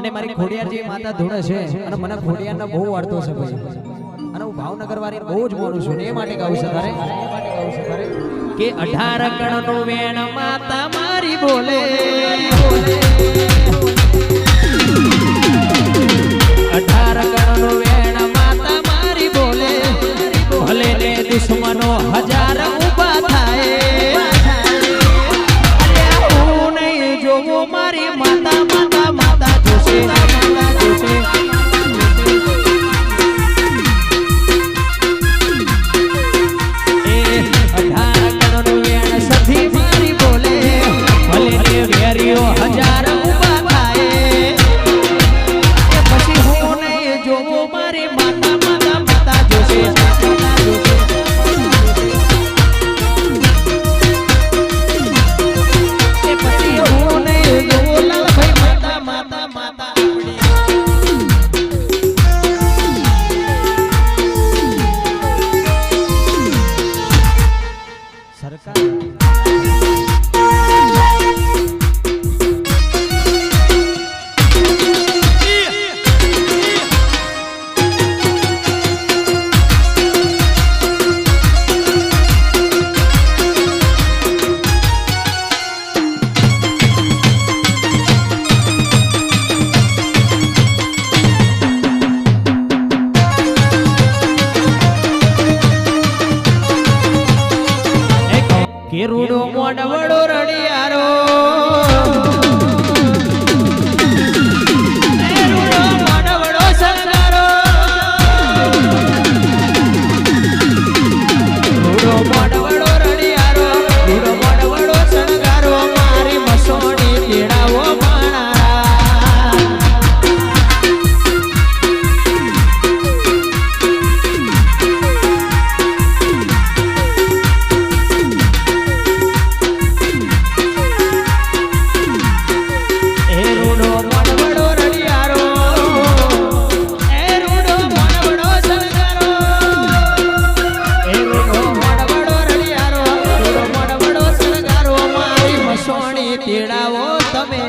અને મારી ખોડિયાર જે માતા ધૂણે છે અને મને ખોડિયારનો બહુ વાર્તો છે ભાઈ અને હું ભાવનગર વાળી બહુ જ મોડું છું એ માટે ગાઉં છું તારે કે 18 કણનું વેણ માતા મારી બોલે 18 કણનું વેણ માતા મારી બોલે ભલે ને દુશ્મનો હજાર ઊભા થાય હું નહીં જોવો મારી માતા માતા માતા જોશે હજાર ઉભા થાય પછી હું નહીં જોવો મારી માતા માતા માતા જોશે પછી હું નહીં જોવો લાલભાઈ માતા માતા માતા સરકાર કેરુડો મોડવડો રડિયારો કેરુડો મોડવડો સંગારો કેરુડો મોડવડો રડિયારો કેરુડો મોડવડો સંગારો મારી મસોણી તેડાવો તેડાવો તમે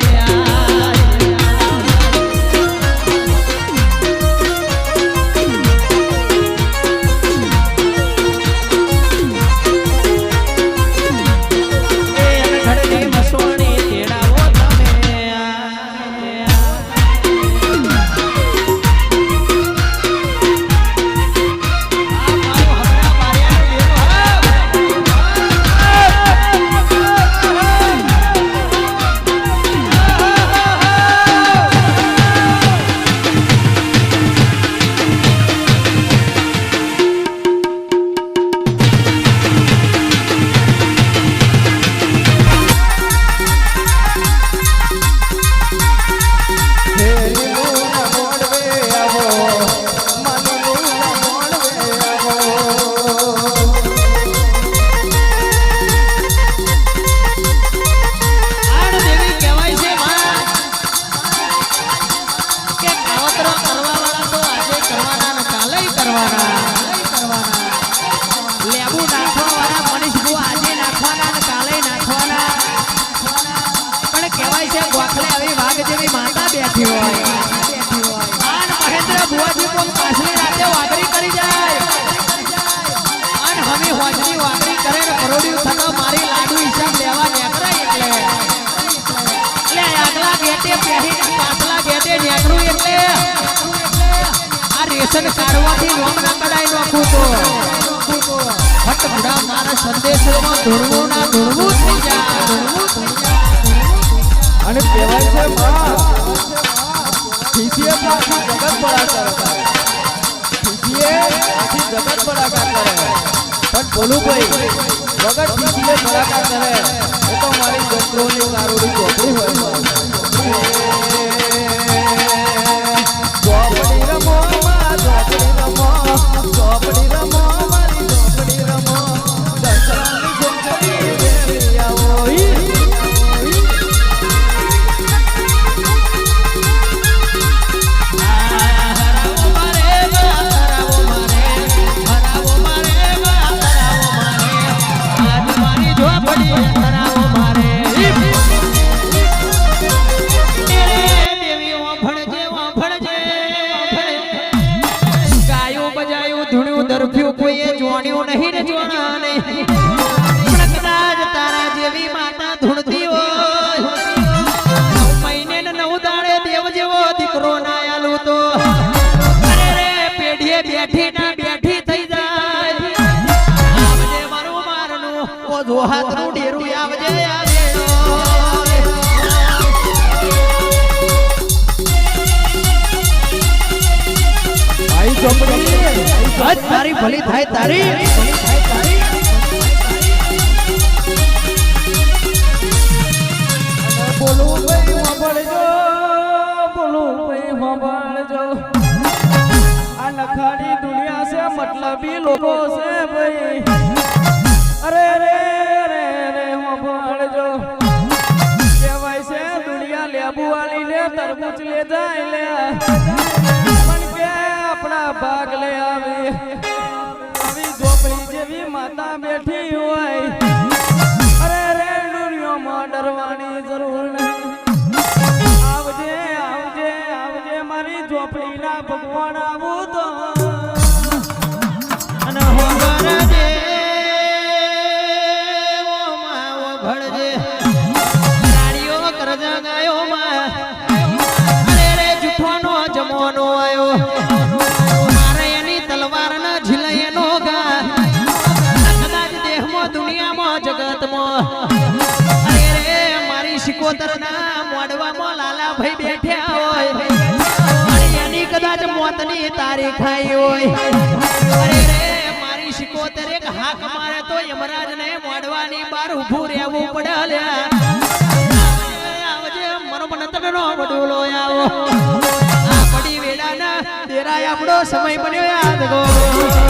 અને કહેવાય છે માં ખીસીએ આખી જગત પડાકાર કરે ખીસીએ આખી જગત પડાકાર કરે પણ બોલું ભાઈ વગર ખીસીએ પડાકાર કરે એ તો મારી જંત્રોની કારોડી ચોપડી હોય ચોપડી રમો ચોપડી રમો ચોપડી રમો મારી ચોપડી રમો દસરાની છોકરી વેરી આવો મારી જો પડી તરાવો મારે ચોપડી આજ તારી ભલી થાય તારી બોલું ભાઈ સાંભળજો બોલું ભાઈ સાંભળજો આ લખાડી દુનિયા છે મતલબી લોકો છે ભાઈ અરે રે રે રે સાંભળજો કહેવાય છે દુનિયા લેબુ વાળી લે તરબૂચ લે જાય લે પણ કે આપણા ભાગ લે આવી આવી ઝોપડી જેવી માતા બેઠી હોય અરે રે દુનિયામાં ડરવાની જરૂર નહીં આવજે આવજે આવજે મારી ઝોપડીના ભગવાન આવું તો અને હોગરજે ઓ માવો ભળજે રાડીઓ કરજા ગાયો માં અરે રે જુઠવાનો જમવાનો આયો મારે એની તલવારના ઝીલયનો ગા કદાચ દેહમાં દુનિયામાં જગતમાં અરે રે મારી શિકોતરના મોડવામાં લાલા ભાઈ બેઠ્યા હોય અને એની કદાચ મોતની તારીખ આવી હોય અરે રે મારી શિકોતર એક હાક મારે તો યમરાજને મોડવાની બાર ઊભું રહેવું પડે લ્યા આવજે મનો મનતરનો વડુલો આવો આ પડી વેડાના તેરા આપણો સમય બન્યો યાદ ગો